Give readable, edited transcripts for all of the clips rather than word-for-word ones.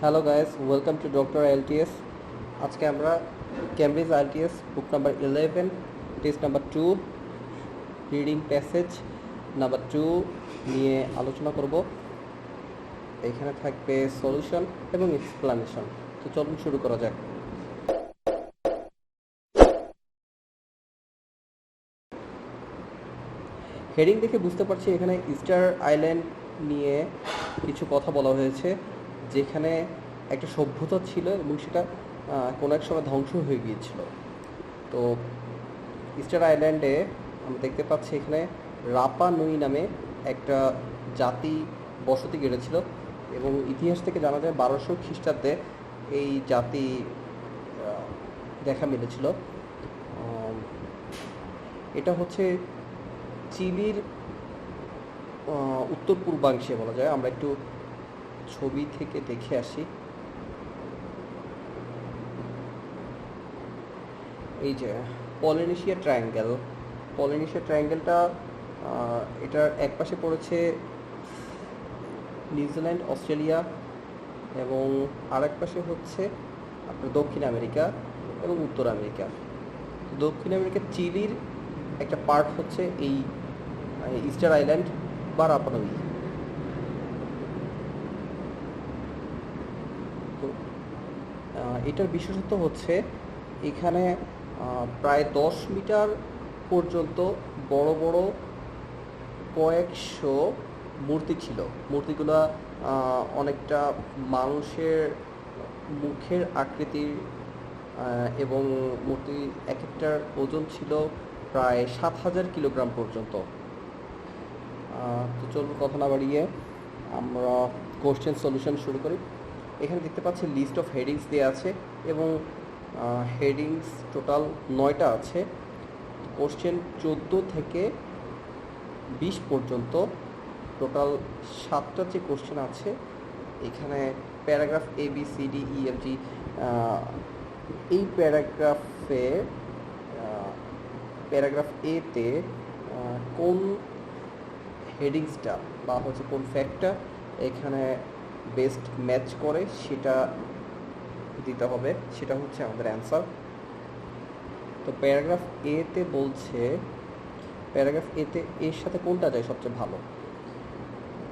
Hello guys, welcome to doctor IELTS। আজকে আমরা Cambridge IELTS বুক number 11, test number 2, reading passage number 2 নিয়ে আলোচনা করব। এখানে থাকবে সলিউশন এবং এক্সপ্লানেশন। তো চলুন শুরু করা যাক। হেডিং দেখে বুঝতে পারছি এখানে ইস্টার আইল্যান্ড নিয়ে কিছু কথা বলা হয়েছে, যেখানে একটা সভ্যতা ছিল এবং সেটা কোনো এক সময় ধ্বংস হয়ে গিয়েছিল। তো ইস্টার আইল্যান্ডে আমরা দেখতে পাচ্ছি এখানে রাপা নুই নামে একটা জাতি বসতি গড়েছিল এবং ইতিহাস থেকে জানা যায় 1200 খ্রিস্টাব্দে এই জাতি দেখা মিলেছিল। এটা হচ্ছে চিলির উত্তর পূর্বাংশে বলা যায়। আমরা একটু ছবি থেকে দেখে আসি। এই যে পলিনেশিয়া ট্রায়াঙ্গেলটা এটার এক পাশে পড়েছে নিউজিল্যান্ড, অস্ট্রেলিয়া এবং আর এক পাশে হচ্ছে আপনার দক্ষিণ আমেরিকা এবং উত্তর আমেরিকা। দক্ষিণ আমেরিকার চিলির একটা পার্ট হচ্ছে এই ইস্টার আইল্যান্ড বা রাপা নুই। তো এটার বিশেষত্ব হচ্ছে এখানে প্রায় 10 মিটার পর্যন্ত বড় বড় কয়েকশো মূর্তি ছিল। মূর্তিগুলো অনেকটা মানুষের মুখের আকৃতির এবং মূর্তি এক একটার ওজন ছিল প্রায় 7000 কিলোগ্রাম পর্যন্ত। তো চলুন কথা না বাড়িয়ে আমরা কোশ্চেন সলিউশন শুরু করি। এখানে দেখতে পাচ্ছি লিস্ট অফ হেডিংস দেওয়া আছে এবং হেডিংস টোটাল 9টা আছে। কোশ্চেন 14 থেকে 20 পর্যন্ত টোটাল 7টা যে কোশ্চেন আছে। এখানে প্যারাগ্রাফ ABCDEFG, এই প্যারাগ্রাফ এতে কোন হেডিংসটা বা হচ্ছে কোন ফ্যাক্টটা এখানে বেস্ট ম্যাচ করে সেটা দিতে হবে, সেটা হচ্ছে আমাদের অ্যান্সার। তো প্যারাগ্রাফ এতে বলছে, প্যারাগ্রাফ এতে এর সাথে কোনটা যায় সবচেয়ে ভালো।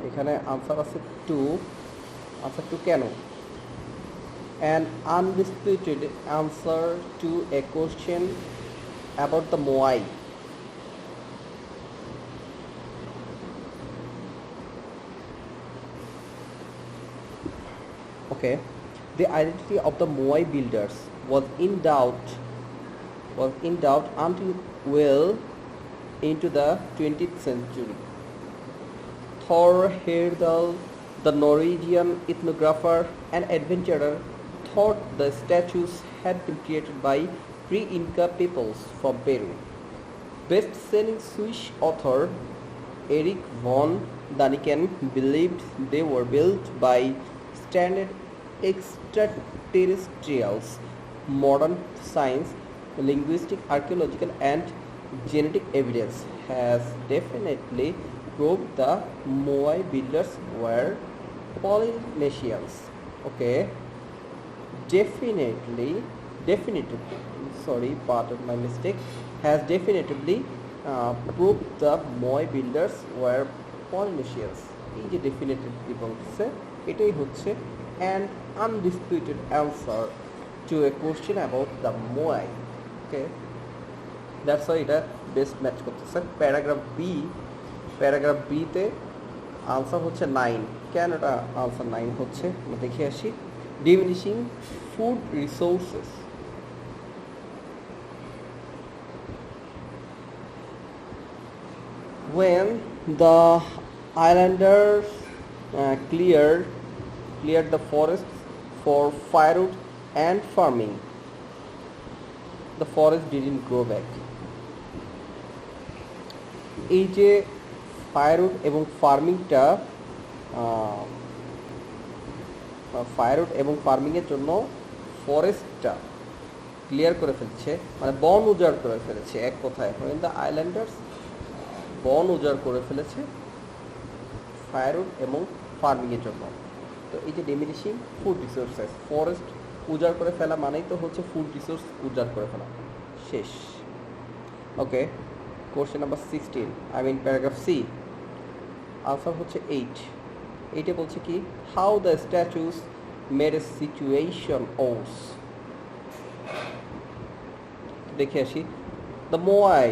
এখানে আনসার আছে টু। আনসার টু কেন? An undisputed answer to a question about the Moai. Okay, the identity of the Moai builders was in doubt until well into the 20th century. Thor Heyerdahl, the Norwegian ethnographer and adventurer, thought the statues had been created by pre-Inca peoples from Peru. Best-selling Swiss author Erich von Daniken believed they were built by standard extraterrestrials. Modern science, linguistic, archaeological, and genetic evidence has definitely proved the Moai builders were Polynesians. Okay, definitively, sorry, pardon my mistake, has definitively proved the Moai builders were Polynesians. এই যে definitively বলতেছে, এটাই হচ্ছে an undisputed answer to a question about the Moai. Okay, that's why এটা best match করতেছে। Paragraph বিতে answer হচ্ছে 9। কেন এটা আনসার 9 হচ্ছে আমরা দেখে আসি। Diminishing food resources. When the islanders cleared the forests for firewood and farming, the forest didn't grow back. এই যে ফায়ারউড এবং ফার্মিংয়ের জন্য ফরেস্টটা ক্লিয়ার করে ফেলছে, মানে বন উজাড় করে ফেলেছে। এক কথায় দ্য আইল্যান্ডার্স বন উজাড় করে ফেলেছে ফায়ারউড এবং ফার্মিংয়ের জন্য। তো এই যে ডিমিনিশিং ফুড রিসোর্সেস, ফরেস্ট উজাড় করে ফেলা মানেই তো হচ্ছে ফুড রিসোর্স উজাড় করে ফেলা। শেষ। Okay, question number 16, I mean paragraph C, answer হচ্ছে 8। এইটা বলছে কি, how the statues made a situation worse. দেখে আসি। The Moai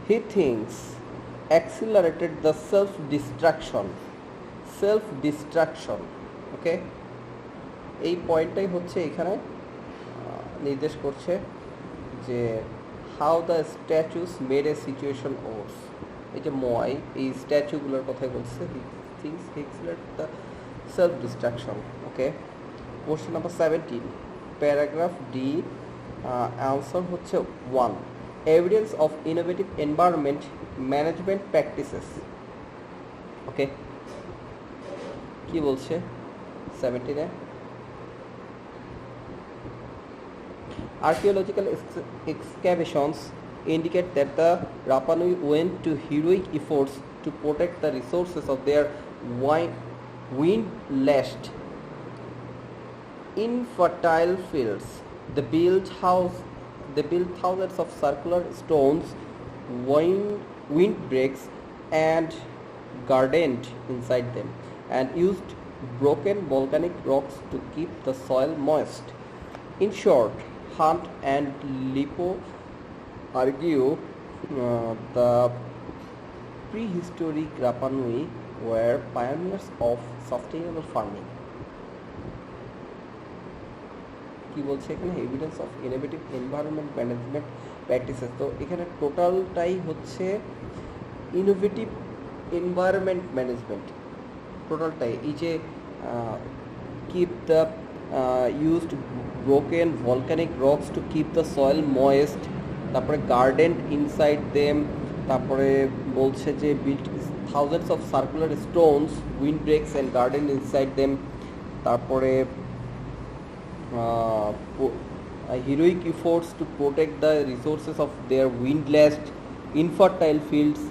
he thinks accelerated the self-destruction. Okay, এই পয়েন্টটাই হচ্ছে এখানে নির্দেশ করছে যে how the statues made a situation worse. এই যে মোয়াই এই স্ট্যাচুগুলোর কথাই বলছে, he thinks he accelerated the self-destruction. Okay, question number 17, paragraph D, answer হচ্ছে 1, evidence of innovative environment management practices. Okay, কি বলছে 17-এ? Archaeological excavations indicate that the Rapa Nui went to heroic efforts to protect the resources of their wind-lashed, infertile fields. They built thousands of circular stones, windbreaks, and gardened inside them, and used broken volcanic rocks to keep the soil moist. In short, Hunt and Lipo argue the prehistoric Rapa Nui were pioneers of sustainable farming. কি বলছে এখানে, evidence of innovative environment management practices. তো এখানে টোটালটাই হচ্ছে innovative environment management, টোটালটাই এই যে keep the used broken volcanic rocks to keep the soil moist, তারপরে গার্ডেন ইনসাইড দেম, তারপরে বলছে যে built thousands of circular Stones, wind ব্রেকস and garden inside them, তারপরে heroic efforts to protect the resources of their windlashed infertile fields.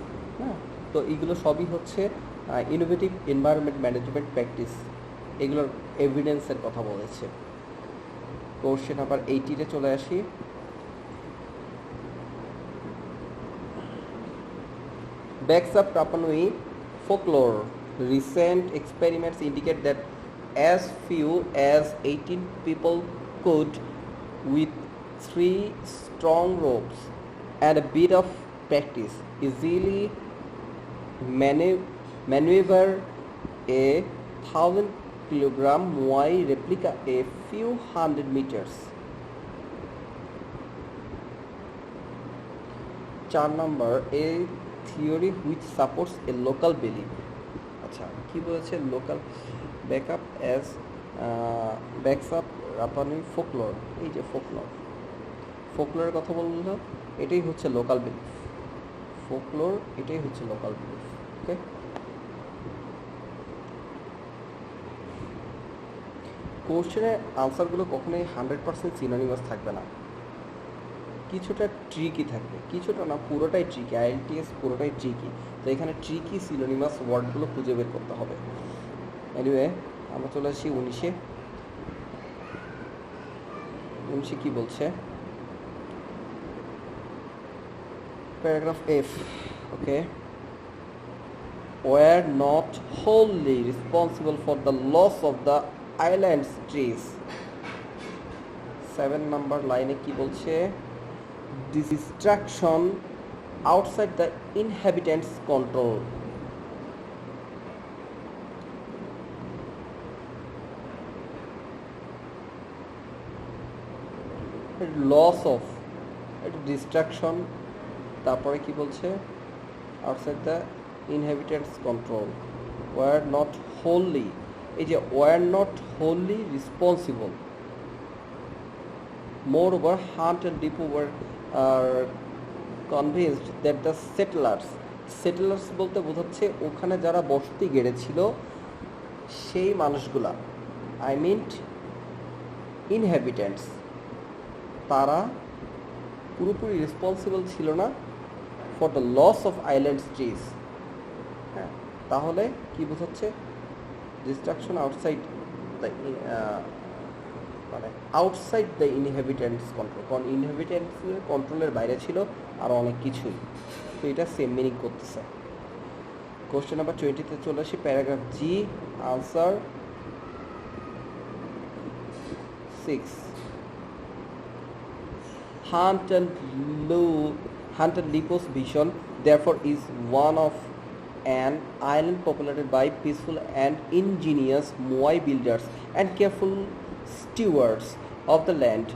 তো এগুলো সবই হচ্ছে innovative environment management practice, এগুলোর এভিডেন্সের কথা বলেছে। কোশ্চেন নাম্বার 18-এ চলে আসি। Backs up Rapa Nui folklore. Recent experiments indicate that as few as 18 people could, with 3 strong ropes and a bit of practice, easily maneuver a 1,000-kilogram Moai replica a few hundred meters. 4 number, a theory which supports a local belief. আচ্ছা, কি বলেছে? Local backup as backs up Rapa Nui folklore. এই যে ফোকলোরের কথা বললাম, এটাই হচ্ছে local belief. Folklore এটাই হচ্ছে লোকাল বিলিফ। ওকে, কোশ্চেনের আনসারগুলো কখনোই 100% সিনোনিমাস থাকবে না, কিছুটা ট্রিকি থাকবে, কিছুটা না, পুরোটাই ট্রিকি। IELTS পুরোটাই ট্রিকি। তো এখানে ট্রিকি সিনোনিমাস ওয়ার্ডগুলো খুঁজে বের করতে হবে। এনিওয়ে, আমরা চলে আসি 19-এ। 19 কি বলছে? Paragraph F, okay, were not wholly responsible for the loss of the island's trees. 7 number লাইনে কি বলছে? Destruction outside the inhabitants' control. Loss of, destruction, তারপরে কি বলছে? outside the inhabitants' control, were not wholly, এই যে were not wholly responsible. Moreover, Hunt and Depot were convinced that the settlers বলতে বোঝাচ্ছে ওখানে যারা বসতি গেড়েছিল সেই মানুষগুলা, I meant inhabitants, তারা পুরোপুরি রেসপন্সিবল ছিল না for the loss of islands trees. হ্যাঁ, তাহলে কি বোঝাচ্ছে? ডিস্ট্রাকশন আউটসাইড দ্য মানে আউটসাইড দ্য ইনহেবিটেন্টস কন্ট্রোল, কারণ ইনহেবিটেন্টসের কন্ট্রোলের বাইরে ছিল আর অনেক কিছুই। তো এটা সেম মিনিং করতেছে। কোশ্চেন নাম্বার 20-তে চলে আসি, paragraph G, answer 6। Hunt and Lipo's vision, therefore, is one of an island populated by peaceful and ingenious Moai builders and careful stewards of the land,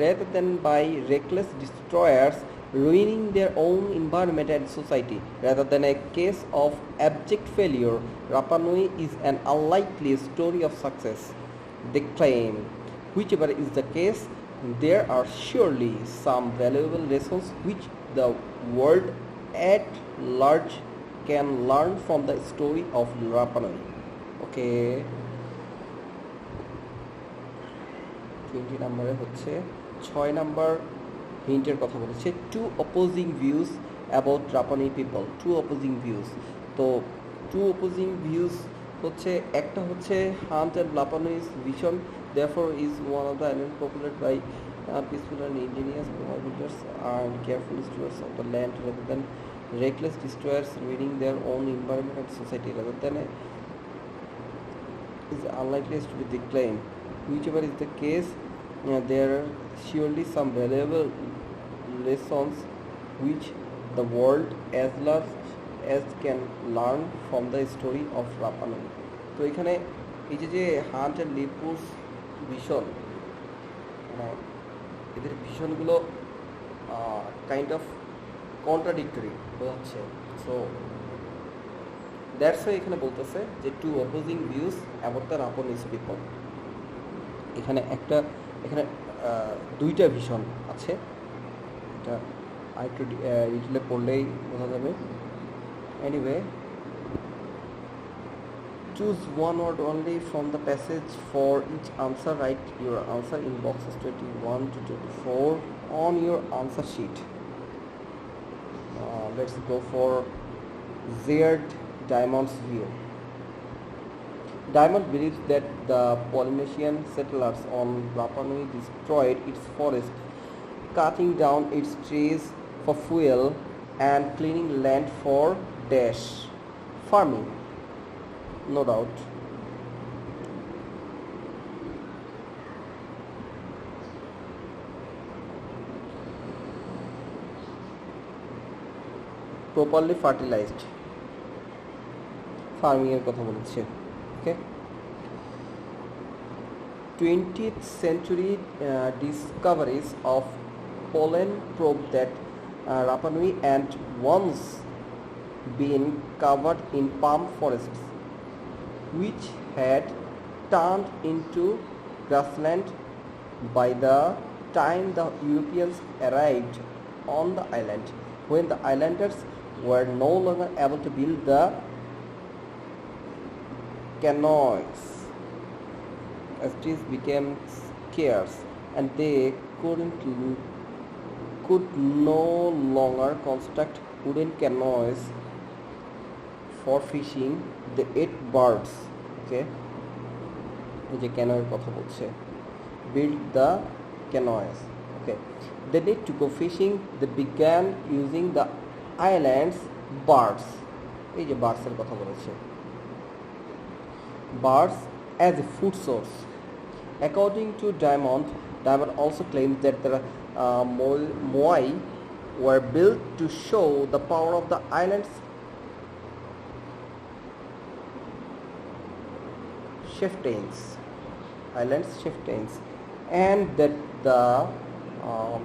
rather than by reckless destroyers ruining their own environment and society. Rather than a case of abject failure, Rapa Nui is an unlikely story of success. They claim, whichever is the case, there are surely some valuable lessons which the world at large can learn from the story of Rapa Nui. Okay. 20 নম্বরে হচ্ছে 6 নম্বর হিন্টের কথা বলেছে, two opposing views about Rapanui people. Two opposing views, তো two opposing views হচ্ছে একটা হচ্ছে Hunt and Lipo's vision, therefore is one of the island populated by peaceful and ingenious builders and careful stewards of the land rather than reckless destroyers ruining their own environment and society. Rather than is unlikely to be the claim. Whichever is the case, there are surely some valuable lessons which the world as large as can learn from the story of Rapa Nui. তো এখানে এই যে hunt and লিপুস vision, মানে এদের ভিশনগুলো kind of contradictory বোঝাচ্ছে। So that's why এখানে বলতেছে যে two opposing views about the Rapanui people. এখানে দুইটা ভিশন আছে, এটা আরেকটু ডিটেলে পড়লেই বোঝা যাবে। Anyway, choose one word only from the passage for each answer. Write your answer in boxes 21 to 24 on your answer sheet. Let's go for Zared Diamond's view. Diamond believes that the Polynesian settlers on Rapa Nui destroyed its forest, cutting down its trees for fuel and clearing land for dash farming. No doubt. Properly fertilized farming এর কথা বলছে। Okay. 20th century discoveries of pollen prove that Rapa Nui and once been covered in palm forests, which had turned into grassland by the time the Europeans arrived on the island, when the islanders were no longer able to build the canoes as trees became scarce and they could no longer construct wooden canoes for fishing. They ate birds. Okay, এই যে ক্যানোয়ের কথা বলছে, build the canoes. Okay, they need to go fishing. They began using the island's birds. এই যে বার্ডসের কথা বলেছে, birds as a food source. According to Diamond also claims that the Moai were built to show the power of the island's chieftains, and that the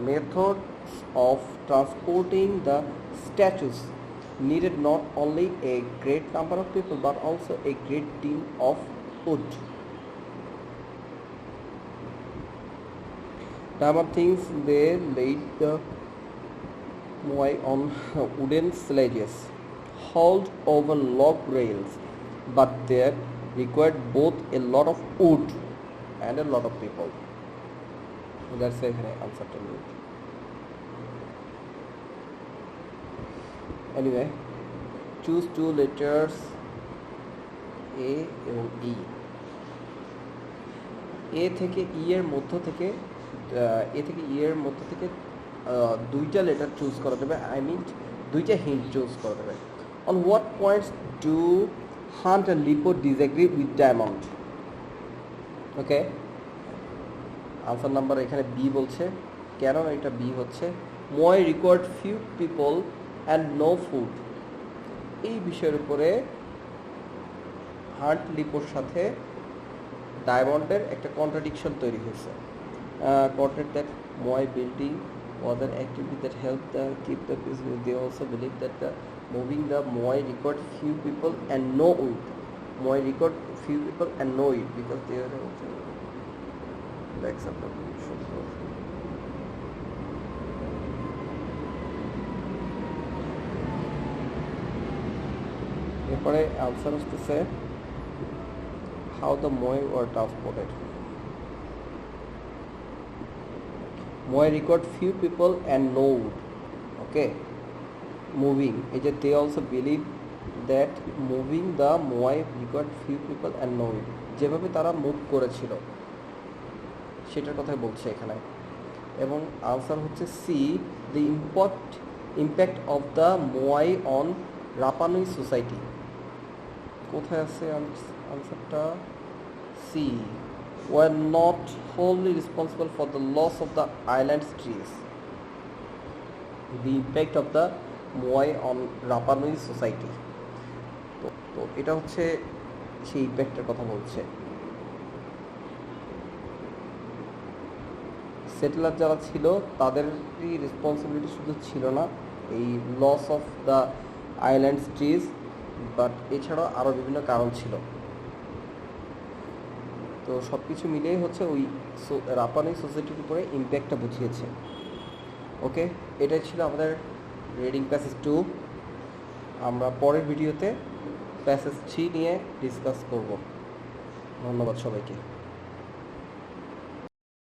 methods of transporting the statues needed not only a great number of people but also a great deal of wood. Diamond thinks they laid the Moai on wooden sledges hauled over log rails, but that required both a lot of wood and a lot of people. So that's the answer to it. Anyway, choose two letters এ এবং ই। এ থেকে ই এর মধ্য থেকে দুইটা letter choose করা যাবে, I mean দুইটা hint choose করা যাবে। On what points do Hunt and Lipo disagree with Diamond? Okay, answer number এখানে বি বলছে। কেন এটা বি হচ্ছে? Moai required few people and no food, এই বিষয়ের উপরে হান্ট লিপোর সাথে ডায়মন্ডের একটা কন্ট্রাডিকশন তৈরি হয়েছে। Quoted that Moy building was an activity that helped keep the peace. They also believe that moving the Moy record few people and no it. Moy record few people and no it because they are also the example. এরপরে answer আসতেছে how the Moy were transported. Moy record few people and no wood. Okay, moving. They also believe that moving the Moy record few people and no wood. যেভাবে তারা move করেছিল সেটার কথাই বলছে এখানে। এবং আনসার হচ্ছে C, the impact of the Moai on Rapanui society. কোথায় আছে আনসারটা? C, were not wholly responsible for the loss of the island's trees. The impact of the Moai on Rapa Nui society. তো এটা হচ্ছে সেই ইম্প্যাক্টের কথা বলছে। সেটেলার যারা ছিল তাদেরই রেসপন্সিবিলিটি শুধু ছিল না এই loss of the islands trees, but এছাড়াও আরও বিভিন্ন কারণ ছিল। তো সব কিছু মিলিয়েই হচ্ছে ওই রাপানি সোসাইটির উপরে ইম্প্যাক্টটা বুঝিয়েছে। ওকে, এটাই ছিল আমাদের রিডিং প্যাসেজ 2। আমরা পরের ভিডিওতে প্যাসেজ 3 নিয়ে ডিসকাস করব। ধন্যবাদ সবাইকে।